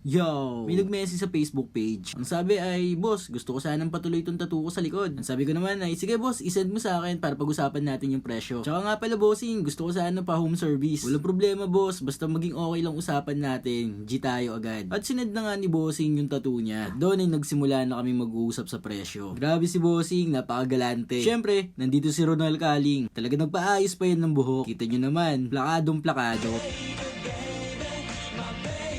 Yo! May nag-message sa Facebook page. Ang sabi ay, boss, gusto ko sanang patuloy itong tattoo ko sa likod. Ang sabi ko naman ay, sige boss, isend mo sa akin para pag-usapan natin yung presyo. Tsaka nga pala bossing, gusto ko sana pa home service. Walang problema boss, basta maging okay lang usapan natin. G tayo agad. At sinend na nga ni bossing yung tattoo niya. At doon ay nagsimula na kami mag-uusap sa presyo. Grabe si bossing, napakagalante. Siyempre, nandito si Ronald Kaling. Talaga nagpaayos pa yan ng buhok. Kita nyo naman, plakadong plakado.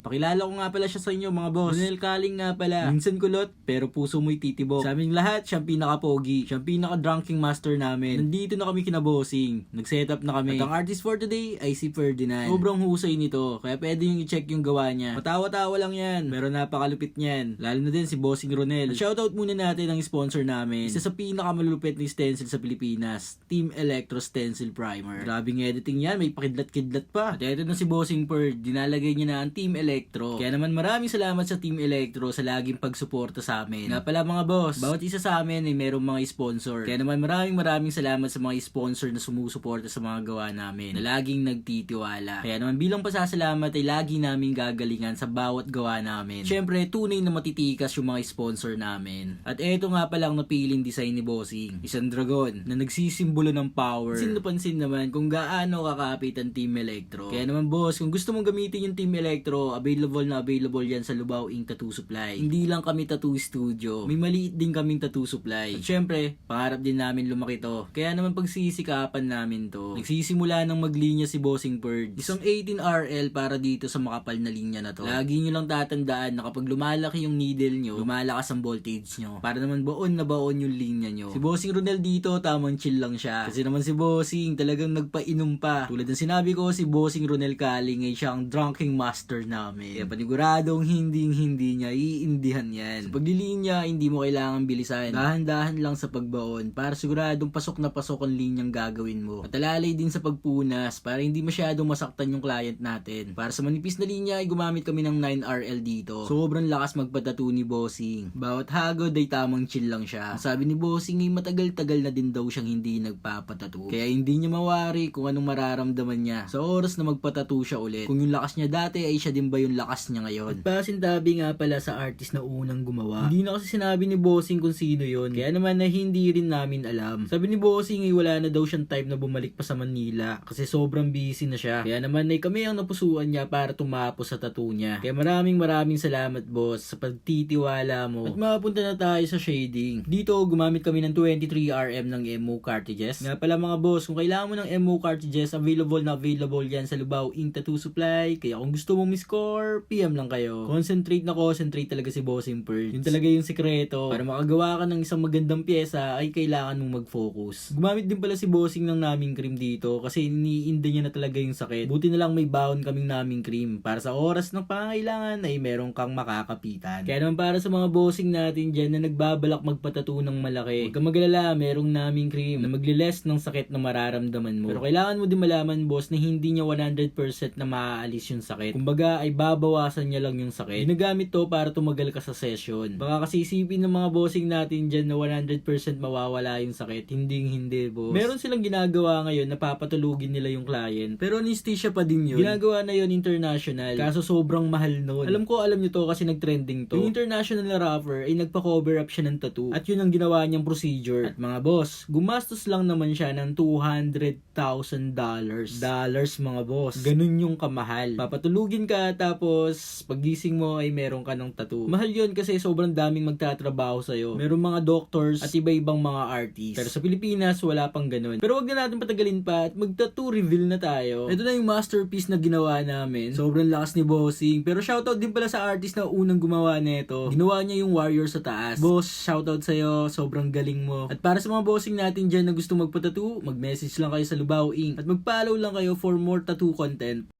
Pakilala ko nga pala siya sa inyo mga boss. Ronel Kaling nga pala. Minsan kulot, pero puso mo'y titibok. Sa aming lahat, siyang pinaka-pogi. Siyang pinaka-drunking master namin. Nandito na kami kinabossing. Nag-setup na kami. At ang artist for today ay si Ferdinand. Sobrang husay nito, kaya pwede yung i-check yung gawa niya. Matawa-tawa lang yan, pero napakalupit niyan. Lalo na din si Bossing Ronel. At shoutout muna natin ang sponsor namin. Isa sa pinaka-malulupit na stencil sa Pilipinas, Team Electro Stencil Primer. Grabing editing yan, may pakidlat-kidlat pa. At eto na si Bossing Ferd, dinalagay niya na ang Team Electro. Kaya naman maraming salamat sa Team Electro sa laging pagsuporta sa amin. Nga pala mga boss, bawat isa sa amin ay merong mga sponsor. Kaya naman maraming salamat sa mga sponsor na sumusuporta sa mga gawa namin, na laging nagtitiwala. Kaya naman bilang pasasalamat ay lagi namin gagalingan sa bawat gawa namin. Syempre, tunay na matitikas yung mga sponsor namin. At eto nga pala ang napiling design ni Bossing. Isang dragon na nagsisimbolo ng power. Pansin naman kung gaano kakapit ang Team Electro. Kaya naman boss, kung gusto mong gamitin yung Team Electro, available yan sa Lubao Ink Tattoo Supply. Hindi lang kami tattoo studio, may maliit din kaming tattoo supply. At syempre, pangarap din namin lumaki to. Kaya naman pagsisikapan namin to. Nagsisimula ng maglinya si Bossing Bird. Isang 18RL para dito sa makapal na linya na to. Lagi nyo lang tatandaan na kapag lumalaki yung needle nyo, lumalakas ang voltage nyo. Para naman baon na baon yung linya nyo. Si Bossing Ronel dito, tamang chill lang siya. Kasi naman si Bossing talagang nagpainom pa. Tulad ng sinabi ko, si Bossing Ronel Kaling ay siyang drunking master namin. Kaya paniguradong hindi niya iindihan yan. Sa paglilinya, hindi mo kailangan bilisan. Dahan-dahan lang sa pagbaon para siguradong pasok na pasok ang linyang gagawin mo. At alalay din sa pagpunas para hindi masyadong masaktan yung client natin. Para sa manipis na linya ay gumamit kami ng 9RL dito. Sobrang lakas magpatattoo ni Bossing. Bawat hagod ay tamang chill lang siya. Ang sabi ni Bossing ay matagal-tagal na din daw siyang hindi nagpapatattoo. Kaya hindi niya mawari kung anong mararamdaman niya sa oras na magpatattoo siya ulit. Kung yung lakas niya dati ay siya din ba yung lakas niya ngayon. At pasintabi nga pala sa artist na unang gumawa. Hindi na kasi sinabi ni Bossing kung sino yon. Kaya naman na hindi rin namin alam. Sabi ni Bossing ay wala na daw siyang time na bumalik pa sa Manila kasi sobrang busy na siya. Kaya naman ay kami ang napusuan niya para tumapos sa tattoo niya. Kaya maraming salamat boss sa pagtitiwala mo. At mapunta na tayo sa shading. Dito gumamit kami ng 23RM ng MO cartridges. Nga pala mga boss, kung kailangan mo ng MO cartridges, available yan sa Lubao Ink Tattoo Supply. Kaya kung gusto mong score, PM lang kayo. Concentrate talaga si Bossing Bird. Yun talaga yung sikreto. Para makagawa ka ng isang magandang pyesa ay kailangan mong mag-focus. Gumamit din pala si Bossing ng naming cream dito kasi iniinda niya na talaga yung sakit. Buti na lang may baon kaming naming cream para sa oras ng pangangailangan ay meron kang makakapitan. Kaya naman para sa mga bossing natin dyan na nagbabalak magpatattoo ng malaki, huwag kang magalala, merong naming cream na magliles ng sakit na mararamdaman mo. Pero kailangan mo din malaman boss na hindi niya 100% na maaalis yung sakit. Kumbaga ay babawasan niya lang yung sakit. Ginagamit to para tumagal ka sa session. Baka kasi isipin ng mga bossing natin dyan na 100% mawawala yung sakit. Hindi boss. Meron silang ginagawa ngayon na papatulugin nila yung client. Pero anesthesia pa din yun. Ginagawa na yun international. Kaso sobrang mahal nun. Alam nyo to kasi nag-trending to. Yung international na rapper ay nagpa-cover up siya ng tattoo. At yun ang ginawa niyang procedure. At mga boss, gumastos lang naman siya ng $200,000. Dollars mga boss. Ganun yung kamahal. Papatulugin ka tapos pagising mo ay meron ka ng tattoo. Mahal yun kasi sobrang daming magtatrabaho sa'yo. Meron mga doctors at iba-ibang mga artists. Pero sa Pilipinas, wala pang ganun. Pero wag na natin patagalin pa at mag-tattoo reveal na tayo. Ito na yung masterpiece na ginawa namin. Sobrang lakas ni Bossing. Pero shoutout din pala sa artist na unang gumawa nito. Ginawa niya yung warrior sa taas. Boss, shoutout sa'yo. Sobrang galing mo. At para sa mga bossing natin dyan na gusto magpa-tattoo, mag-message lang kayo sa Lubao Ink. At mag-follow lang kayo for more tattoo content.